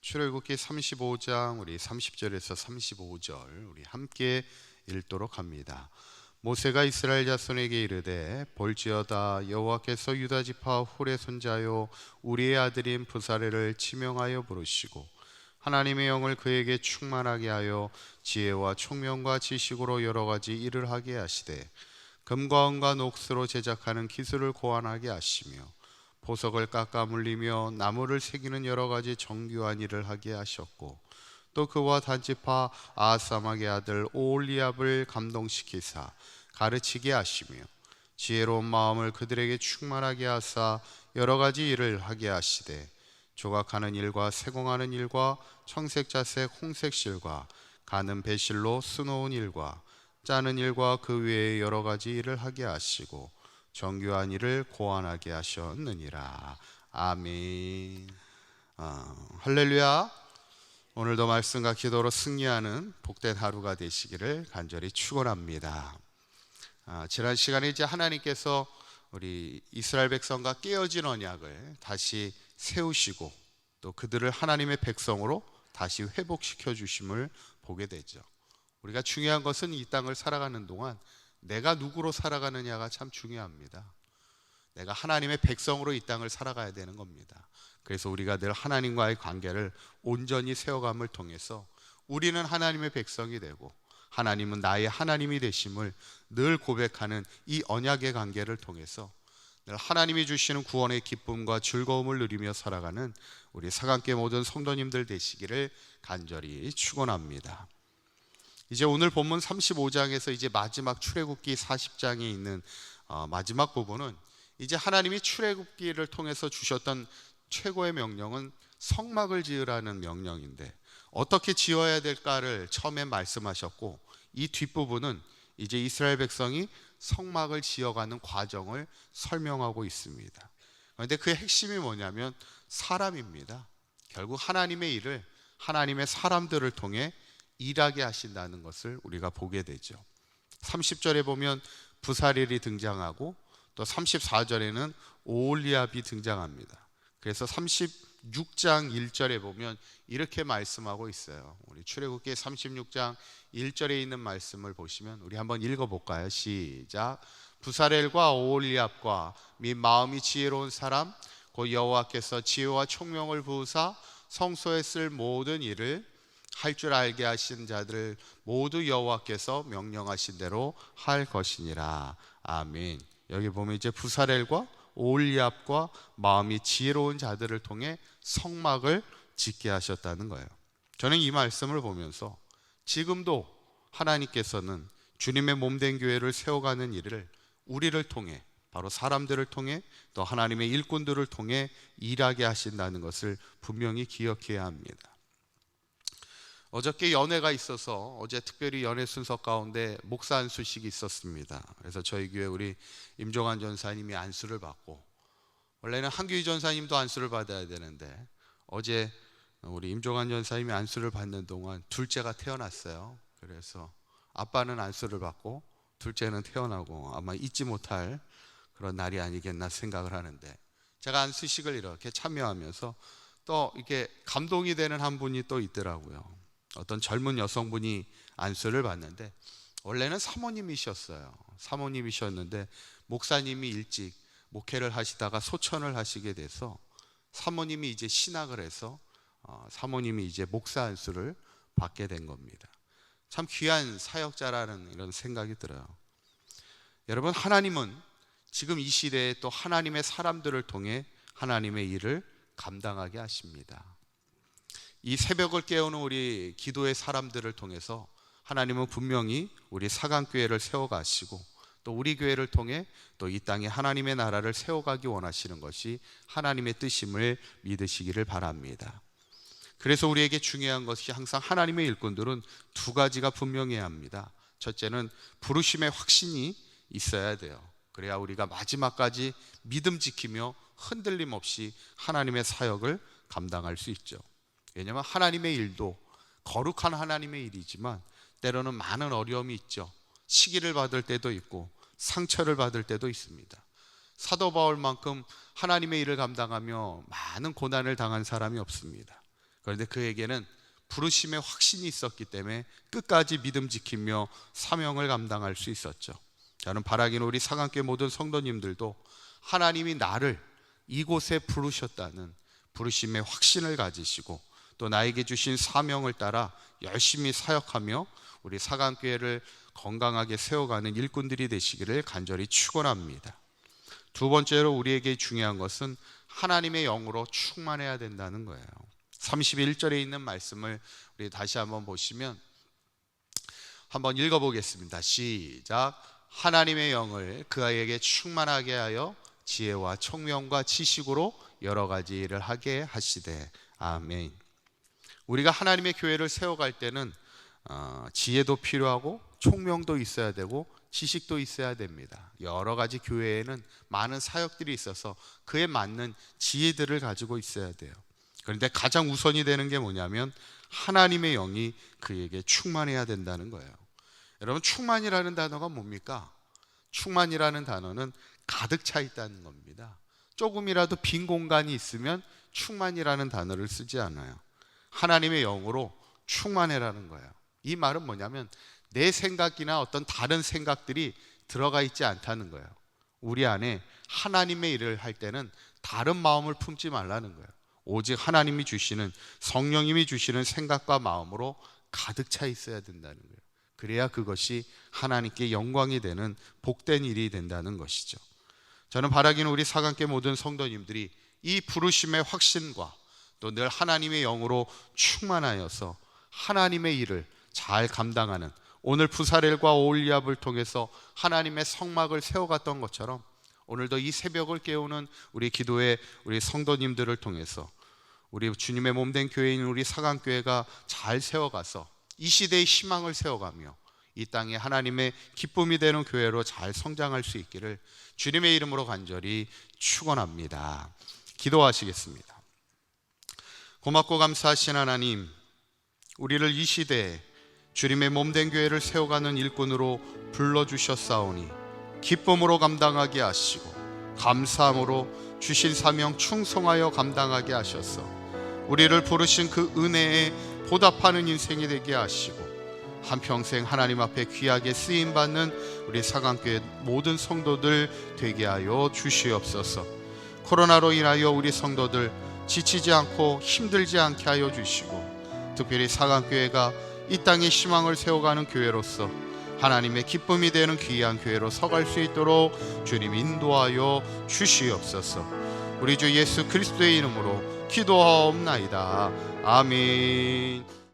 출애굽기 35장 우리 30절에서 35절 우리 함께 읽도록 합니다. 모세가 이스라엘 자손에게 이르되 볼지어다 여호와께서 유다 지파 훌의 손자요 우리의 아들인 부사레를 지명하여 부르시고 하나님의 영을 그에게 충만하게 하여 지혜와 총명과 지식으로 여러 가지 일을 하게 하시되 금과 은과 녹수로 제작하는 기술을 고안하게 하시며 보석을 깎아 물리며 나무를 새기는 여러 가지 정교한 일을 하게 하셨고 또 그와 단지파 아사막의 아들 오홀리압을 감동시키사 가르치게 하시며 지혜로운 마음을 그들에게 충만하게 하사 여러 가지 일을 하게 하시되 조각하는 일과 세공하는 일과 청색자색 홍색실과 가는 배실로 수놓은 일과 짜는 일과 그 외에 여러 가지 일을 하게 하시고 정교한 일을 고안하게 하셨느니라. 아멘. 할렐루야. 오늘도 말씀과 기도로 승리하는 복된 하루가 되시기를 간절히 축원합니다. 지난 시간에 이제 하나님께서 우리 이스라엘 백성과 깨어진 언약을 다시 세우시고 또 그들을 하나님의 백성으로 다시 회복시켜 주심을 보게 되죠. 우리가 중요한 것은 이 땅을 살아가는 동안 내가 누구로 살아가느냐가 참 중요합니다. 내가 하나님의 백성으로 이 땅을 살아가야 되는 겁니다. 그래서 우리가 늘 하나님과의 관계를 온전히 세워감을 통해서 우리는 하나님의 백성이 되고 하나님은 나의 하나님이 되심을 늘 고백하는 이 언약의 관계를 통해서 늘 하나님이 주시는 구원의 기쁨과 즐거움을 누리며 살아가는 우리 사강교회 모든 성도님들 되시기를 간절히 축원합니다. 이제 오늘 본문 35장에서 이제 마지막 출애굽기 40장에 있는 마지막 부분은 이제 하나님이 출애굽기를 통해서 주셨던 최고의 명령은 성막을 지으라는 명령인데 어떻게 지어야 될까를 처음에 말씀하셨고 이 뒷부분은 이제 이스라엘 백성이 성막을 지어가는 과정을 설명하고 있습니다. 그런데 그 핵심이 뭐냐면 사람입니다. 결국 하나님의 일을 하나님의 사람들을 통해 일하게 하신다는 것을 우리가 보게 되죠. 30절에 보면 부사렐이 등장하고 또 34절에는 오홀리압이 등장합니다. 그래서 36장 1절에 보면 이렇게 말씀하고 있어요. 우리 출애굽기 36장 1절에 있는 말씀을 보시면 우리 한번 읽어볼까요? 시작. 부사렐과 오홀리압과 및 마음이 지혜로운 사람 곧 여호와께서 지혜와 총명을 부으사 성소에 쓸 모든 일을 할 줄 알게 하신 자들 모두 여호와께서 명령하신 대로 할 것이니라. 아멘. 여기 보면 이제 부사렐과 오홀리압과 마음이 지혜로운 자들을 통해 성막을 짓게 하셨다는 거예요. 저는 이 말씀을 보면서 지금도 하나님께서는 주님의 몸된 교회를 세워가는 일을 우리를 통해 바로 사람들을 통해 또 하나님의 일꾼들을 통해 일하게 하신다는 것을 분명히 기억해야 합니다. 어저께 연회가 있어서 어제 특별히 연회 순서 가운데 목사 안수식이 있었습니다. 그래서 저희 교회 우리 임종환 전사님이 안수를 받고 원래는 한규희 전사님도 안수를 받아야 되는데 어제 우리 임종환 전사님이 안수를 받는 동안 둘째가 태어났어요. 그래서 아빠는 안수를 받고 둘째는 태어나고 아마 잊지 못할 그런 날이 아니겠나 생각을 하는데 제가 안수식을 이렇게 참여하면서 또 이렇게 감동이 되는 한 분이 또 있더라고요. 어떤 젊은 여성분이 안수를 받는데 원래는 사모님이셨어요. 사모님이셨는데 목사님이 일찍 목회를 하시다가 소천을 하시게 돼서 사모님이 이제 신학을 해서 사모님이 이제 목사 안수를 받게 된 겁니다. 참 귀한 사역자라는 이런 생각이 들어요. 여러분, 하나님은 지금 이 시대에 또 하나님의 사람들을 통해 하나님의 일을 감당하게 하십니다. 이 새벽을 깨우는 우리 기도의 사람들을 통해서 하나님은 분명히 우리 사강교회를 세워가시고 또 우리 교회를 통해 또 이 땅에 하나님의 나라를 세워가기 원하시는 것이 하나님의 뜻임을 믿으시기를 바랍니다. 그래서 우리에게 중요한 것이 항상 하나님의 일꾼들은 두 가지가 분명해야 합니다. 첫째는 부르심의 확신이 있어야 돼요. 그래야 우리가 마지막까지 믿음 지키며 흔들림 없이 하나님의 사역을 감당할 수 있죠. 왜냐하면 하나님의 일도 거룩한 하나님의 일이지만 때로는 많은 어려움이 있죠. 시기를 받을 때도 있고 상처를 받을 때도 있습니다. 사도 바울만큼 하나님의 일을 감당하며 많은 고난을 당한 사람이 없습니다. 그런데 그에게는 부르심의 확신이 있었기 때문에 끝까지 믿음 지키며 사명을 감당할 수 있었죠. 저는 바라기는 우리 사강교회 모든 성도님들도 하나님이 나를 이곳에 부르셨다는 부르심의 확신을 가지시고 또 나에게 주신 사명을 따라 열심히 사역하며 우리 사강교회를 건강하게 세워가는 일꾼들이 되시기를 간절히 축원합니다. 두 번째로 우리에게 중요한 것은 하나님의 영으로 충만해야 된다는 거예요. 31절에 있는 말씀을 우리 다시 한번 보시면 한번 읽어보겠습니다. 시작. 하나님의 영을 그에게 충만하게 하여 지혜와 총명과 지식으로 여러 가지 일을 하게 하시되. 아멘. 우리가 하나님의 교회를 세워갈 때는 지혜도 필요하고 총명도 있어야 되고 지식도 있어야 됩니다. 여러 가지 교회에는 많은 사역들이 있어서 그에 맞는 지혜들을 가지고 있어야 돼요. 그런데 가장 우선이 되는 게 뭐냐면 하나님의 영이 그에게 충만해야 된다는 거예요. 여러분, 충만이라는 단어가 뭡니까? 충만이라는 단어는 가득 차 있다는 겁니다. 조금이라도 빈 공간이 있으면 충만이라는 단어를 쓰지 않아요. 하나님의 영으로 충만해라는 거예요. 이 말은 뭐냐면 내 생각이나 어떤 다른 생각들이 들어가 있지 않다는 거예요. 우리 안에 하나님의 일을 할 때는 다른 마음을 품지 말라는 거예요. 오직 하나님이 주시는, 성령님이 주시는 생각과 마음으로 가득 차 있어야 된다는 거예요. 그래야 그것이 하나님께 영광이 되는 복된 일이 된다는 것이죠. 저는 바라기는 우리 사강교회 모든 성도님들이 이 부르심의 확신과 또 늘 하나님의 영으로 충만하여서 하나님의 일을 잘 감당하는, 오늘 부사렐과 오홀리압을 통해서 하나님의 성막을 세워갔던 것처럼 오늘도 이 새벽을 깨우는 우리 기도의 우리 성도님들을 통해서 우리 주님의 몸된 교회인 우리 사강교회가 잘 세워가서 이 시대의 희망을 세워가며 이 땅에 하나님의 기쁨이 되는 교회로 잘 성장할 수 있기를 주님의 이름으로 간절히 축원합니다. 기도하시겠습니다. 고맙고 감사하신 하나님, 우리를 이 시대에 주님의 몸된 교회를 세워가는 일꾼으로 불러주셨사오니 기쁨으로 감당하게 하시고 감사함으로 주신 사명 충성하여 감당하게 하셔서 우리를 부르신 그 은혜에 보답하는 인생이 되게 하시고 한평생 하나님 앞에 귀하게 쓰임받는 우리 사강교회 모든 성도들 되게 하여 주시옵소서. 코로나로 인하여 우리 성도들 지치지 않고 힘들지 않게 하여 주시고 특별히 사강교회가 이 땅에 희망을 세워가는 교회로서 하나님의 기쁨이 되는 귀한 교회로 서갈 수 있도록 주님 인도하여 주시옵소서. 우리 주 예수 그리스도의 이름으로 기도하옵나이다. 아멘.